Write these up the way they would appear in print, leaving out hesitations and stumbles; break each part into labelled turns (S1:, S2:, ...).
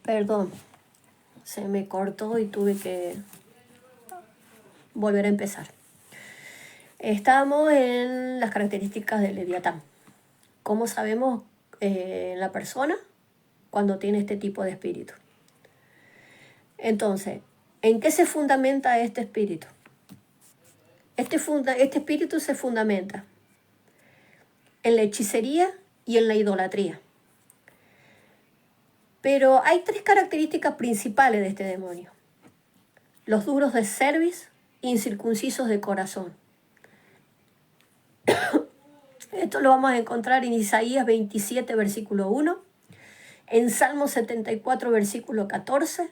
S1: Perdón, se me cortó y tuve que volver a empezar. Estamos en las características del Leviatán. ¿Cómo sabemos la persona cuando tiene este tipo de espíritu? Entonces, ¿en qué se fundamenta este espíritu? Este espíritu se fundamenta en la hechicería y en la idolatría. Pero hay tres características principales de este demonio. Los duros de cerviz, incircuncisos de corazón. Esto lo vamos a encontrar en Isaías 27, versículo 1, en Salmo 74, versículo 14,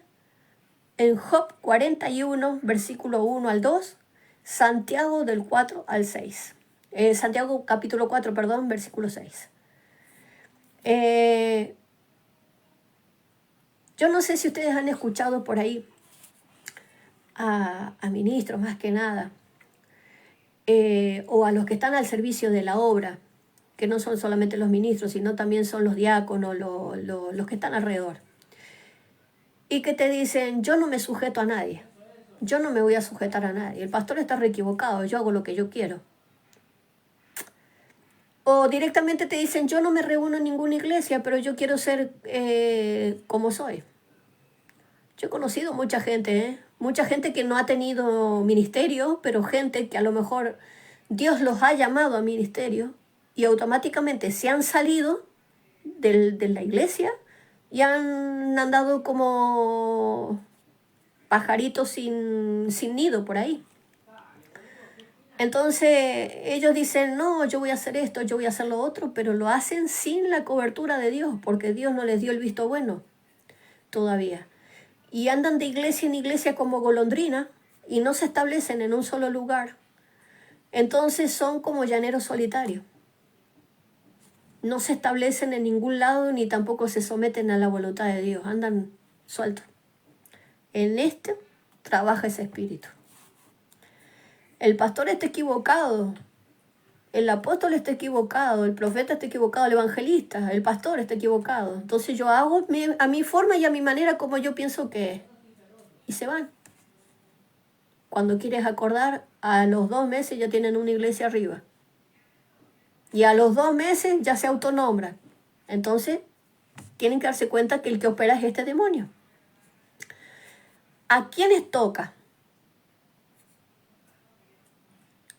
S1: en Job 41, versículo 1 al 2, Santiago del 4 al 6. Santiago capítulo 4, perdón, versículo 6. Yo no sé si ustedes han escuchado por ahí a ministros más que nada, o a los que están al servicio de la obra, que no son solamente los ministros, sino también son los diáconos, los que están alrededor. Y que te dicen, yo no me sujeto a nadie, yo no me voy a sujetar a nadie, el pastor está equivocado, yo hago lo que yo quiero. O directamente te dicen, yo no me reúno en ninguna iglesia, pero yo quiero ser como soy. Yo he conocido mucha gente, mucha gente que no ha tenido ministerio, pero gente que a lo mejor Dios los ha llamado a ministerio y automáticamente se han salido de la iglesia y han andado como pajaritos sin nido por ahí. Entonces ellos dicen, no, yo voy a hacer esto, yo voy a hacer lo otro, pero lo hacen sin la cobertura de Dios, porque Dios no les dio el visto bueno todavía. Y andan de iglesia en iglesia como golondrina y no se establecen en un solo lugar. Entonces son como llaneros solitarios. No se establecen en ningún lado ni tampoco se someten a la voluntad de Dios. Andan sueltos. En esto trabaja ese espíritu. El pastor está equivocado. El apóstol está equivocado. El profeta está equivocado. El evangelista, el pastor está equivocado. Entonces yo hago a mi forma y a mi manera como yo pienso que es. Y se van. Cuando quieres acordar, a los 2 meses ya tienen una iglesia arriba. Y a los 2 meses ya se autonombran. Entonces, tienen que darse cuenta que el que opera es este demonio. ¿A quiénes toca?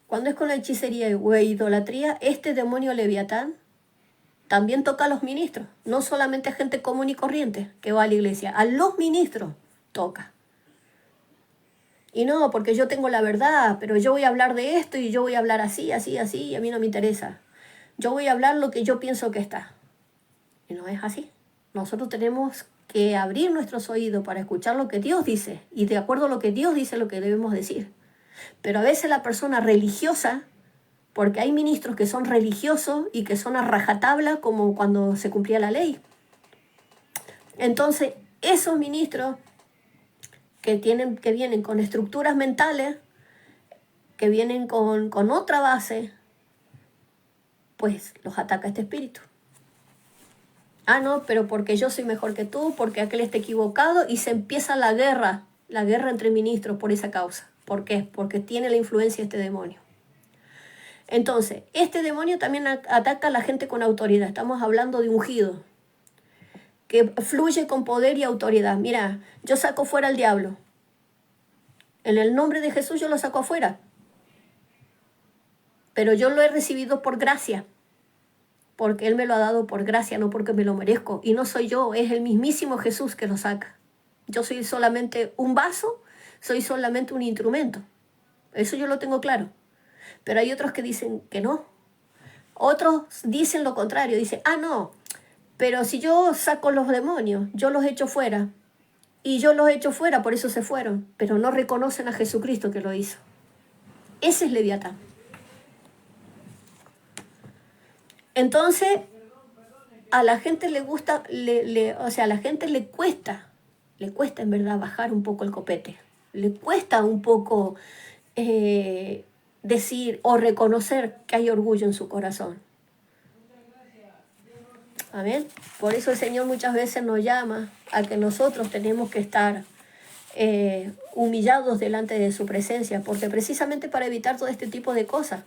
S1: Cuando es con la hechicería o idolatría, este demonio Leviatán también toca a los ministros. No solamente a gente común y corriente que va a la iglesia. A los ministros toca. Y no, porque yo tengo la verdad, pero yo voy a hablar de esto y yo voy a hablar así, así, así, y a mí no me interesa. Yo voy a hablar lo que yo pienso que está. Y no es así. Nosotros tenemos que abrir nuestros oídos para escuchar lo que Dios dice. Y de acuerdo a lo que Dios dice, lo que debemos decir. Pero a veces la persona religiosa, porque hay ministros que son religiosos y que son a rajatabla como cuando se cumplía la ley. Entonces, esos ministros que vienen con estructuras mentales, que vienen con otra base, pues los ataca este espíritu. Ah, no, pero porque yo soy mejor que tú, porque aquel está equivocado, y se empieza la guerra entre ministros por esa causa. ¿Por qué? Porque tiene la influencia este demonio. Entonces, este demonio también ataca a la gente con autoridad. Estamos hablando de ungido, que fluye con poder y autoridad. Mira, yo saco fuera al diablo. En el nombre de Jesús yo lo saco afuera. Pero yo lo he recibido por gracia. Porque Él me lo ha dado por gracia, no porque me lo merezco. Y no soy yo, es el mismísimo Jesús que lo saca. Yo soy solamente un vaso, soy solamente un instrumento. Eso yo lo tengo claro. Pero hay otros que dicen que no. Otros dicen lo contrario, dicen, ah, no, pero si yo saco los demonios, yo los echo fuera. Y yo los echo fuera, por eso se fueron. Pero no reconocen a Jesucristo que lo hizo. Ese es Leviatán. Entonces, a la gente le gusta, a la gente le cuesta en verdad bajar un poco el copete. Le cuesta un poco decir o reconocer que hay orgullo en su corazón. Amén. Por eso el Señor muchas veces nos llama a que nosotros tenemos que estar humillados delante de su presencia, porque precisamente para evitar todo este tipo de cosas,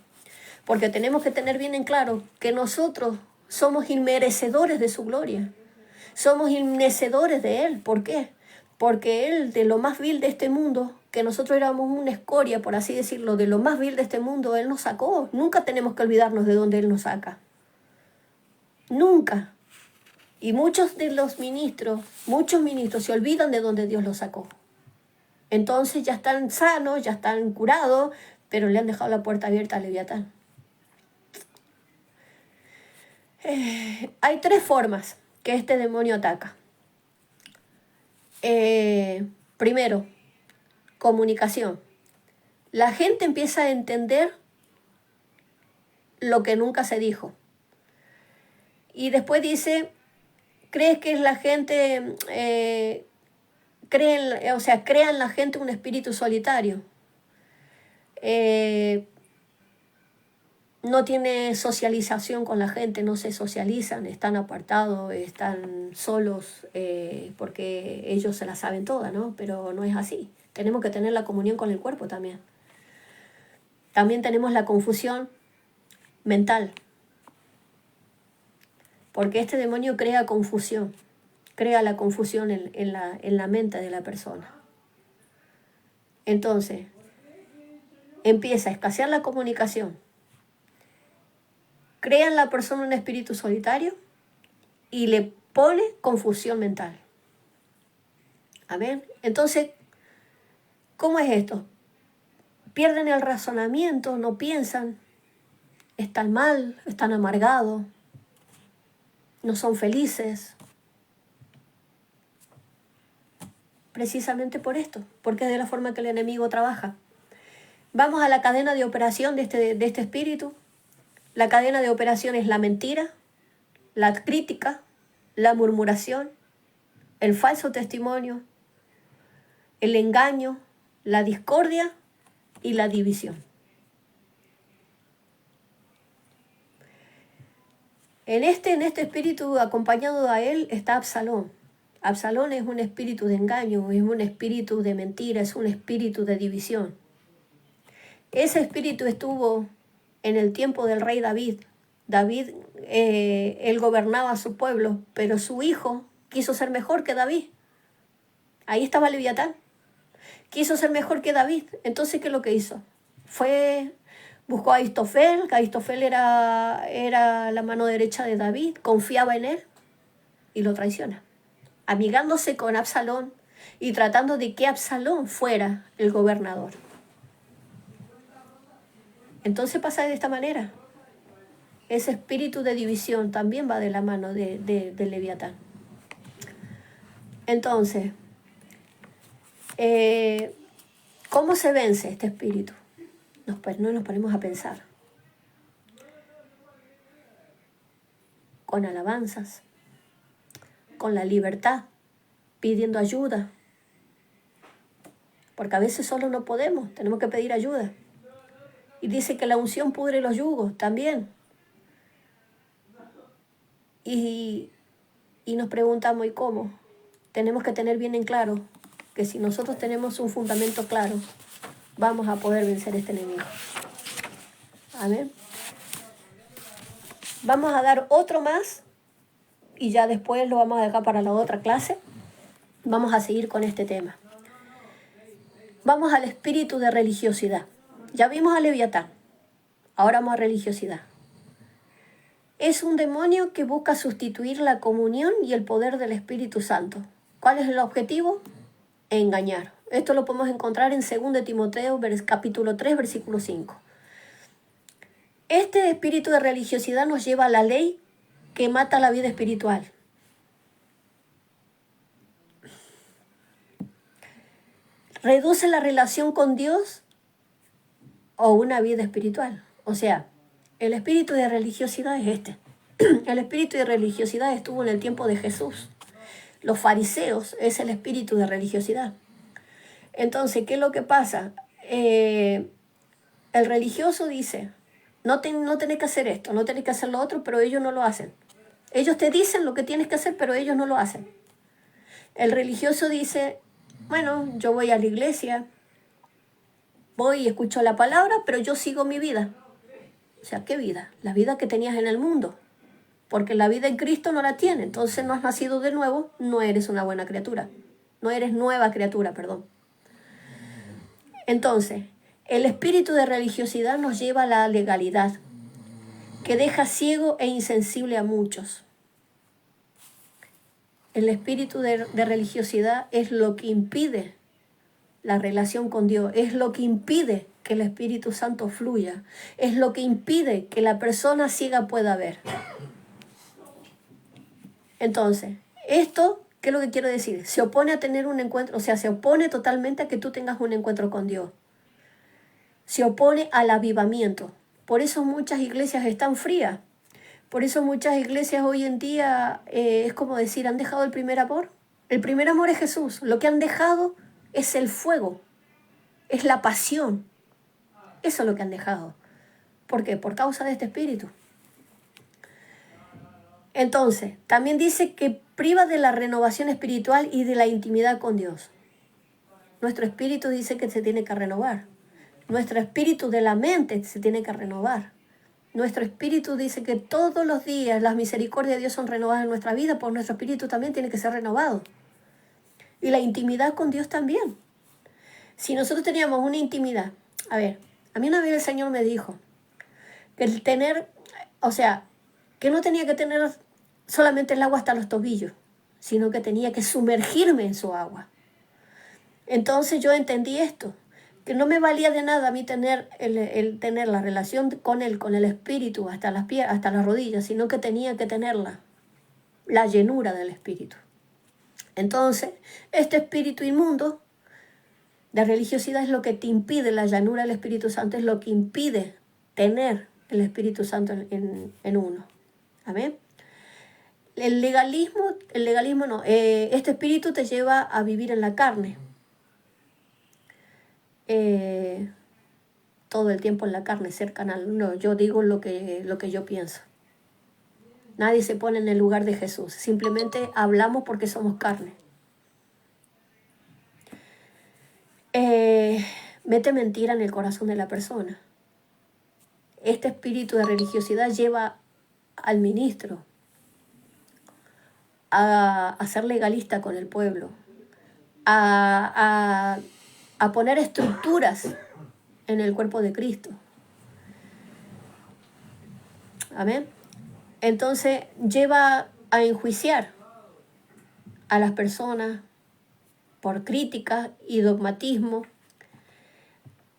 S1: porque tenemos que tener bien en claro que nosotros somos inmerecedores de su gloria, somos inmerecedores de Él. ¿Por qué? Porque Él, de lo más vil de este mundo, que nosotros éramos una escoria, por así decirlo, de lo más vil de este mundo, Él nos sacó. Nunca tenemos que olvidarnos de dónde Él nos saca. Nunca. Y muchos ministros se olvidan de dónde Dios los sacó. Entonces ya están sanos, ya están curados, pero le han dejado la puerta abierta al Leviatán. Hay 3 formas que este demonio ataca. Primero, comunicación. La gente empieza a entender lo que nunca se dijo. Y después dice, ¿crees que la gente crea en la gente un espíritu solitario? No tiene socialización con la gente, no se socializan, están apartados, están solos, porque ellos se la saben todas, ¿no? Pero no es así. Tenemos que tener la comunión con el cuerpo también. También tenemos la confusión mental, porque este demonio crea confusión, crea la confusión en la mente de la persona. Entonces, empieza a escasear la comunicación, crea en la persona un espíritu solitario y le pone confusión mental. Amén. Entonces, ¿cómo es esto? Pierden el razonamiento, no piensan, están mal, están amargados, no son felices. Precisamente por esto, porque es de la forma que el enemigo trabaja. Vamos a la cadena de operación de este espíritu. La cadena de operación es la mentira, la crítica, la murmuración, el falso testimonio, el engaño, la discordia y la división. En este espíritu acompañado a él está Absalón. Absalón es un espíritu de engaño, es un espíritu de mentira, es un espíritu de división. Ese espíritu estuvo en el tiempo del rey David. David, él gobernaba a su pueblo, pero su hijo quiso ser mejor que David. Ahí estaba Leviatán. Quiso ser mejor que David. Entonces, ¿qué es lo que hizo? Buscó a Ahitofel, que Ahitofel era la mano derecha de David, confiaba en él y lo traiciona, amigándose con Absalón y tratando de que Absalón fuera el gobernador. Entonces pasa de esta manera. Ese espíritu de división también va de la mano de Leviatán. Entonces, ¿cómo se vence este espíritu? No nos ponemos a pensar. Con alabanzas, con la libertad, pidiendo ayuda. Porque a veces solo no podemos, tenemos que pedir ayuda. Y dice que la unción pudre los yugos también. Y nos preguntamos, ¿y cómo? Tenemos que tener bien en claro que si nosotros tenemos un fundamento claro, vamos a poder vencer este enemigo. Amén. Vamos a dar otro más y ya después lo vamos a dejar para la otra clase. Vamos a seguir con este tema. Vamos al espíritu de religiosidad. Ya vimos a Leviatán, ahora vamos a religiosidad. Es un demonio que busca sustituir la comunión y el poder del Espíritu Santo. ¿Cuál es el objetivo? Engañar. Esto lo podemos encontrar en 2 Timoteo, capítulo 3, versículo 5. Este espíritu de religiosidad nos lleva a la ley que mata la vida espiritual. Reduce la relación con Dios o una vida espiritual. O sea, el espíritu de religiosidad es este. El espíritu de religiosidad estuvo en el tiempo de Jesús. Los fariseos es el espíritu de religiosidad. Entonces, ¿qué es lo que pasa? El religioso dice, no tenés que hacer esto, no tenés que hacer lo otro, pero ellos no lo hacen. Ellos te dicen lo que tienes que hacer, pero ellos no lo hacen. El religioso dice, bueno, yo voy a la iglesia, voy y escucho la palabra, pero yo sigo mi vida. O sea, ¿qué vida? La vida que tenías en el mundo. Porque la vida en Cristo no la tiene. Entonces no has nacido de nuevo, no eres una buena criatura. No eres nueva criatura, perdón. Entonces, el espíritu de religiosidad nos lleva a la legalidad, que deja ciego e insensible a muchos. El espíritu de religiosidad es lo que impide la relación con Dios, es lo que impide que el Espíritu Santo fluya, es lo que impide que la persona ciega pueda ver. Entonces, esto, ¿qué es lo que quiero decir? Se opone a tener un encuentro, o sea, se opone totalmente a que tú tengas un encuentro con Dios. Se opone al avivamiento. Por eso muchas iglesias están frías. Por eso muchas iglesias hoy en día, es como decir, han dejado el primer amor. El primer amor es Jesús. Lo que han dejado es el fuego, es la pasión. Eso es lo que han dejado. ¿Por qué? Por causa de este espíritu. Entonces, también dice que priva de la renovación espiritual y de la intimidad con Dios. Nuestro espíritu dice que se tiene que renovar. Nuestro espíritu de la mente se tiene que renovar. Nuestro espíritu dice que todos los días las misericordias de Dios son renovadas en nuestra vida, pues nuestro espíritu también tiene que ser renovado. Y la intimidad con Dios también. Si nosotros teníamos una intimidad, a ver, a mí una vez el Señor me dijo que el tener, o sea, que no tenía que tener solamente el agua hasta los tobillos, sino que tenía que sumergirme en su agua. Entonces yo entendí esto, que no me valía de nada a mí tener el tener la relación con Él, con el Espíritu, hasta las hasta las rodillas, sino que tenía que tenerla, la llenura del Espíritu. Entonces, este espíritu inmundo de religiosidad es lo que te impide, la llanura del Espíritu Santo es lo que impide tener el Espíritu Santo en uno. Amén. El legalismo no, este espíritu te lleva a vivir en la carne. Todo el tiempo en la carne, ser carnal. No, yo digo lo que yo pienso. Nadie se pone en el lugar de Jesús. Simplemente hablamos porque somos carne. Mete mentira en el corazón de la persona. Este espíritu de religiosidad lleva al ministro a ser legalista con el pueblo, a poner estructuras en el cuerpo de Cristo. Amén. Entonces lleva a enjuiciar a las personas por crítica y dogmatismo.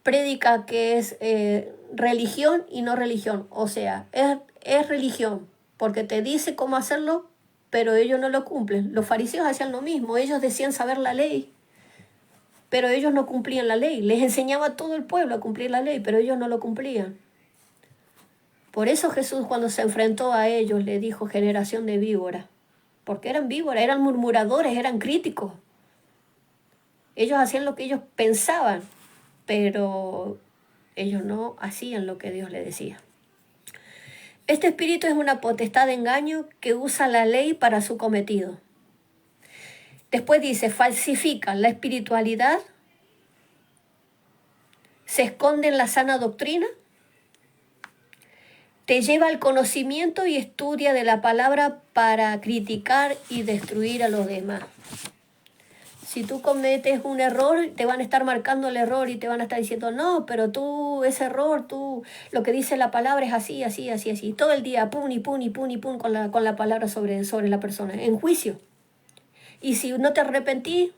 S1: Predica que es religión y no religión. O sea, es religión porque te dice cómo hacerlo, pero ellos no lo cumplen. Los fariseos hacían lo mismo. Ellos decían saber la ley, pero ellos no cumplían la ley. Les enseñaba a todo el pueblo a cumplir la ley, pero ellos no lo cumplían. Por eso Jesús, cuando se enfrentó a ellos, le dijo generación de víboras. Porque eran víboras, eran murmuradores, eran críticos. Ellos hacían lo que ellos pensaban, pero ellos no hacían lo que Dios les decía. Este espíritu es una potestad de engaño que usa la ley para su cometido. Después dice, falsifica la espiritualidad, se esconde en la sana doctrina, te lleva al conocimiento y estudia de la palabra para criticar y destruir a los demás. Si tú cometes un error, te van a estar marcando el error y te van a estar diciendo, no, pero tú, ese error, tú, lo que dice la palabra es así, así, así, así. Todo el día, pum, y pum, y pum, y pum, con la palabra sobre la persona, en juicio. Y si no te arrepentís,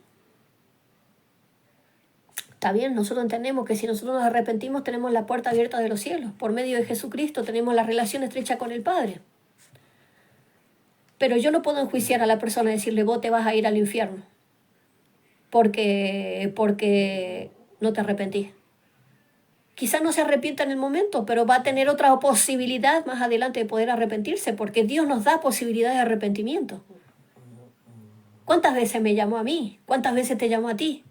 S1: está bien, nosotros entendemos que si nosotros nos arrepentimos, tenemos la puerta abierta de los cielos. Por medio de Jesucristo tenemos la relación estrecha con el Padre. Pero yo no puedo enjuiciar a la persona y decirle, vos te vas a ir al infierno. Porque no te arrepentís. Quizás no se arrepienta en el momento, pero va a tener otra posibilidad más adelante de poder arrepentirse, porque Dios nos da posibilidades de arrepentimiento. ¿Cuántas veces me llamó a mí? ¿Cuántas veces te llamó a ti?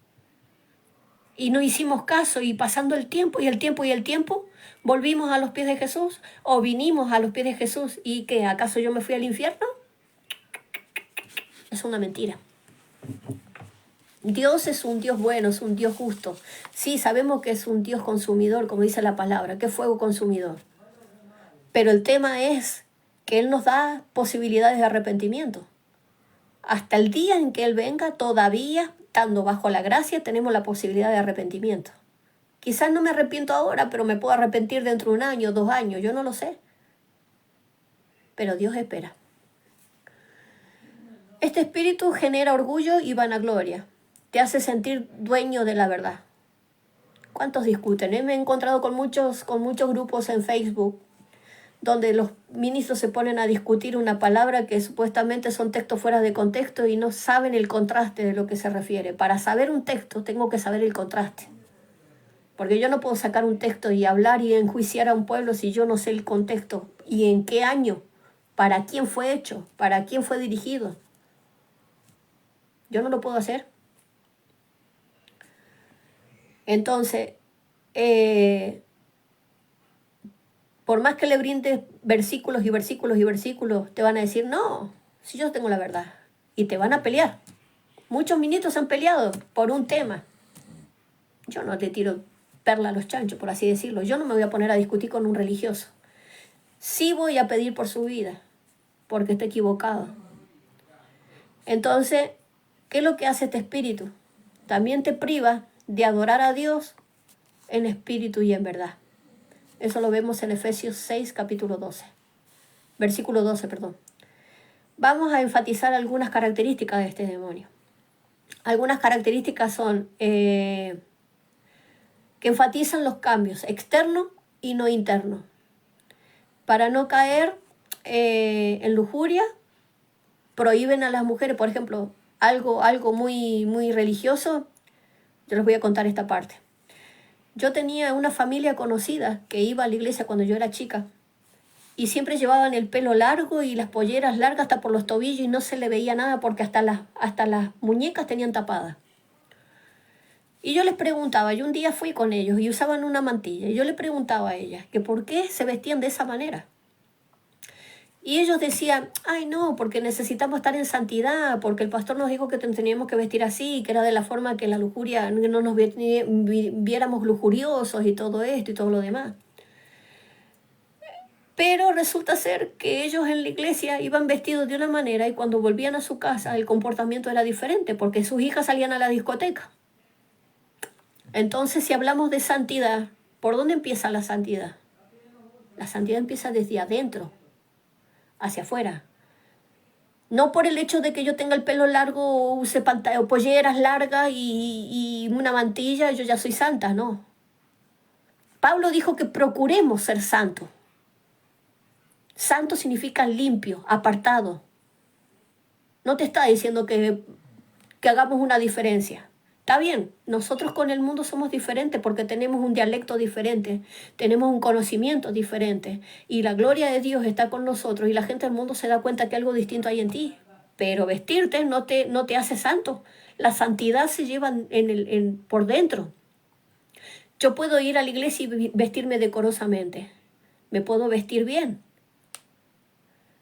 S1: Y no hicimos caso, y pasando el tiempo, volvimos a los pies de Jesús, o vinimos a los pies de Jesús, ¿y qué? ¿Acaso yo me fui al infierno? Es una mentira. Dios es un Dios bueno, es un Dios justo. Sí, sabemos que es un Dios consumidor, como dice la palabra, que es fuego consumidor. Pero el tema es que Él nos da posibilidades de arrepentimiento. Hasta el día en que Él venga, todavía, estando bajo la gracia, tenemos la posibilidad de arrepentimiento. Quizás no me arrepiento ahora, pero me puedo arrepentir dentro de 1 año, 2 años, yo no lo sé. Pero Dios espera. Este espíritu genera orgullo y vanagloria. Te hace sentir dueño de la verdad. ¿Cuántos discuten? Me he encontrado con muchos grupos en Facebook donde los ministros se ponen a discutir una palabra que supuestamente son textos fuera de contexto y no saben el contraste de lo que se refiere. Para saber un texto tengo que saber el contraste. Porque yo no puedo sacar un texto y hablar y enjuiciar a un pueblo si yo no sé el contexto y en qué año, para quién fue hecho, para quién fue dirigido. Yo no lo puedo hacer. Entonces, por más que le brindes versículos y versículos y versículos, te van a decir, no, si yo tengo la verdad. Y te van a pelear. Muchos ministros han peleado por un tema. Yo no le tiro perla a los chanchos, por así decirlo. Yo no me voy a poner a discutir con un religioso. Sí voy a pedir por su vida, porque está equivocado. Entonces, ¿qué es lo que hace este espíritu? También te priva de adorar a Dios en espíritu y en verdad. Eso lo vemos en Efesios 6, capítulo 12. Versículo 12, perdón. Vamos a enfatizar algunas características de este demonio. Algunas características son que enfatizan los cambios externos y no internos. Para no caer en lujuria, prohíben a las mujeres, por ejemplo, algo muy, muy religioso. Yo les voy a contar esta parte. Yo tenía una familia conocida que iba a la iglesia cuando yo era chica y siempre llevaban el pelo largo y las polleras largas hasta por los tobillos y no se le veía nada porque hasta las muñecas tenían tapadas. Y yo les preguntaba, yo un día fui con ellos y usaban una mantilla y yo les preguntaba a ellas que por qué se vestían de esa manera. Y ellos decían, ay no, porque necesitamos estar en santidad, porque el pastor nos dijo que teníamos que vestir así, que era de la forma que la lujuria, no nos viéramos lujuriosos y todo esto y todo lo demás. Pero resulta ser que ellos en la iglesia iban vestidos de una manera y cuando volvían a su casa el comportamiento era diferente, porque sus hijas salían a la discoteca. Entonces, si hablamos de santidad, ¿por dónde empieza la santidad? La santidad empieza desde adentro hacia afuera. No por el hecho de que yo tenga el pelo largo o use polleras largas y una mantilla, yo ya soy santa, no. Pablo dijo que procuremos ser santos. Santo significa limpio, apartado. No te está diciendo que hagamos una diferencia. Está bien, nosotros con el mundo somos diferentes porque tenemos un dialecto diferente, tenemos un conocimiento diferente y la gloria de Dios está con nosotros y la gente del mundo se da cuenta que algo distinto hay en ti. Pero vestirte no te hace santo. La santidad se lleva por dentro. Yo puedo ir a la iglesia y vestirme decorosamente. Me puedo vestir bien.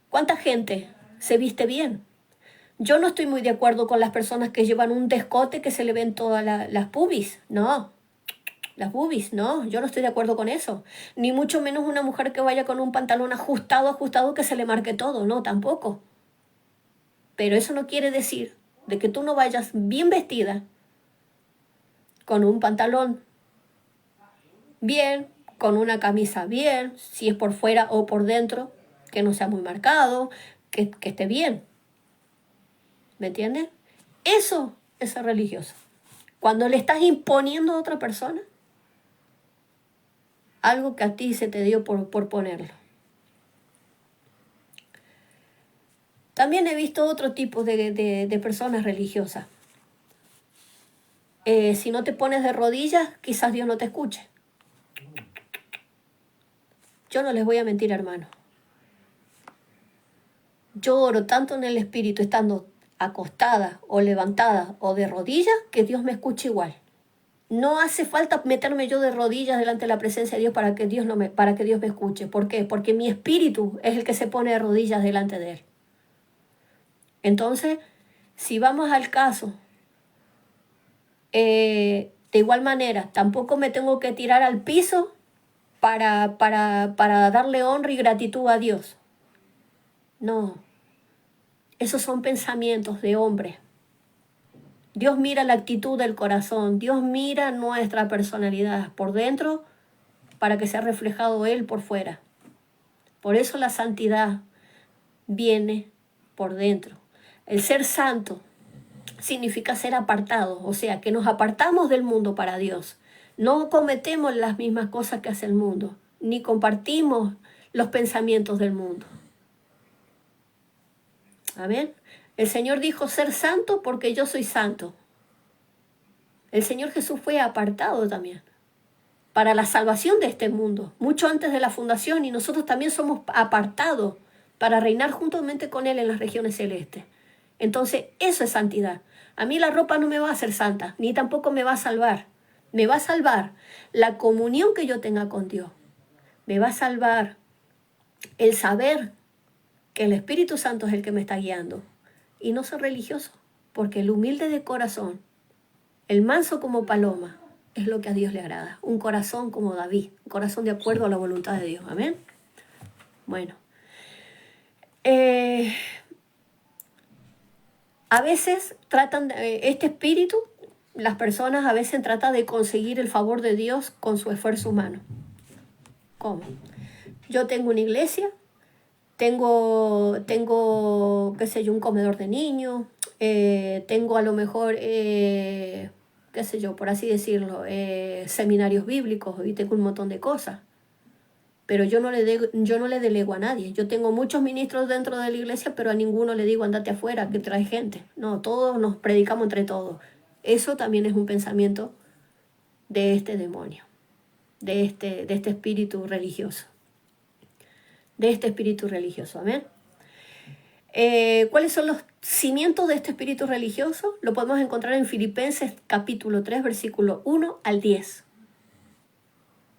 S1: ¿Cuánta gente se viste bien? Yo no estoy muy de acuerdo con las personas que llevan un descote que se le ven todas las pubis. No, las boobies, no, yo no estoy de acuerdo con eso. Ni mucho menos una mujer que vaya con un pantalón ajustado que se le marque todo. No, tampoco. Pero eso no quiere decir de que tú no vayas bien vestida, con un pantalón bien, con una camisa bien, si es por fuera o por dentro, que no sea muy marcado, que esté bien. ¿Me entiendes? Eso es ser religioso. Cuando le estás imponiendo a otra persona algo que a ti se te dio por ponerlo. También he visto otro tipo de personas religiosas. Si no te pones de rodillas, quizás Dios no te escuche. Yo no les voy a mentir, hermano. Yo oro tanto en el espíritu, estando acostada o levantada o de rodillas, que Dios me escuche igual. No hace falta meterme yo de rodillas delante de la presencia de Dios para que Dios me escuche. ¿Por qué? Porque mi espíritu es el que se pone de rodillas delante de Él. Entonces, Si vamos al caso, de igual manera, tampoco me tengo que tirar al piso para darle honra y gratitud a Dios. No, esos son pensamientos de hombre. Dios mira la actitud del corazón, Dios mira nuestra personalidad por dentro para que sea reflejado Él por fuera. Por eso la santidad viene por dentro. El ser santo significa ser apartado, o sea, que nos apartamos del mundo para Dios. No cometemos las mismas cosas que hace el mundo, ni compartimos los pensamientos del mundo. Amén. El Señor dijo ser santo porque yo soy santo. El Señor Jesús fue apartado también para la salvación de este mundo, mucho antes de la fundación, y nosotros también somos apartados para reinar juntamente con Él en las regiones celestes. Entonces, eso es santidad. A mí la ropa no me va a hacer santa, ni tampoco me va a salvar. Me va a salvar la comunión que yo tenga con Dios. Me va a salvar el saber que el Espíritu Santo es el que me está guiando. Y no ser religioso, porque el humilde de corazón, el manso como paloma, es lo que a Dios le agrada. Un corazón como David, un corazón de acuerdo a la voluntad de Dios. Amén. Bueno. A veces tratan, este espíritu, las personas a veces tratan de conseguir el favor de Dios con su esfuerzo humano. ¿Cómo? Yo tengo una iglesia, tengo qué sé yo, un comedor de niños, tengo a lo mejor, qué sé yo, por así decirlo, seminarios bíblicos, y tengo un montón de cosas. Pero yo no le delego a nadie. Yo tengo muchos ministros dentro de la iglesia, pero a ninguno le digo andate afuera, que trae gente. No, todos nos predicamos entre todos. Eso también es un pensamiento de este demonio, de este espíritu religioso. De este espíritu religioso, amén. ¿Cuáles son los cimientos de este espíritu religioso? Lo podemos encontrar en Filipenses capítulo 3, versículo 1 al 10.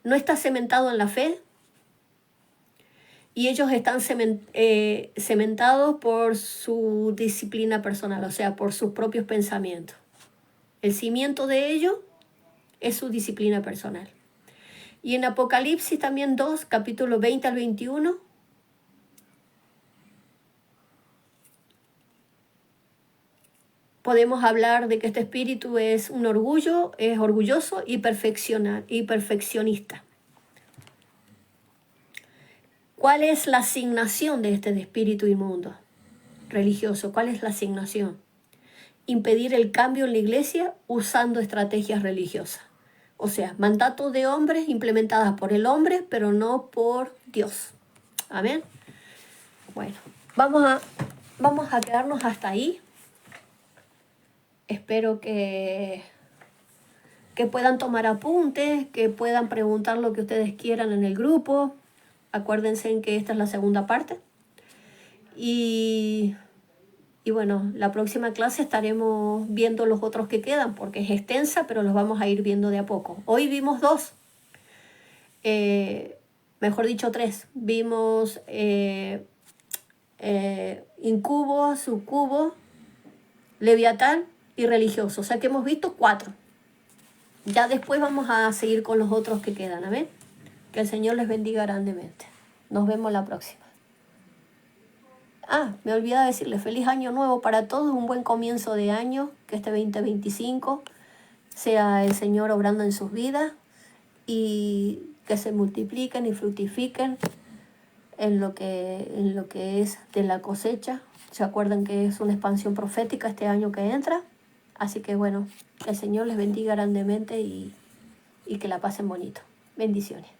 S1: No está cementado en la fe, y ellos están cementados por su disciplina personal, o sea, por sus propios pensamientos. El cimiento de ellos es su disciplina personal. Y en Apocalipsis también 2, capítulo 20 al 21, podemos hablar de que este espíritu es un orgullo, es orgulloso y perfeccionista. ¿Cuál es la asignación de este espíritu inmundo religioso? ¿Cuál es la asignación? Impedir el cambio en la iglesia usando estrategias religiosas. O sea, mandatos de hombres implementadas por el hombre, pero no por Dios. Amén. Bueno, vamos a quedarnos hasta ahí. Espero que puedan tomar apuntes, que puedan preguntar lo que ustedes quieran en el grupo. Acuérdense en que esta es la segunda parte. Y bueno, la próxima clase estaremos viendo los otros que quedan, porque es extensa, pero los vamos a ir viendo de a poco. Hoy vimos 2, mejor dicho 3. Vimos incubo, subcubo, leviatán y religioso. O sea que hemos visto 4. Ya después vamos a seguir con los otros que quedan. Amén. Que el Señor les bendiga grandemente. Nos vemos la próxima. Me olvidaba decirles feliz año nuevo para todos, un buen comienzo de año, que este 2025 sea el Señor obrando en sus vidas y que se multipliquen y fructifiquen en lo que es de la cosecha. ¿Se acuerdan que es una expansión profética este año que entra? Así que bueno, que el Señor les bendiga grandemente y que la pasen bonito. Bendiciones.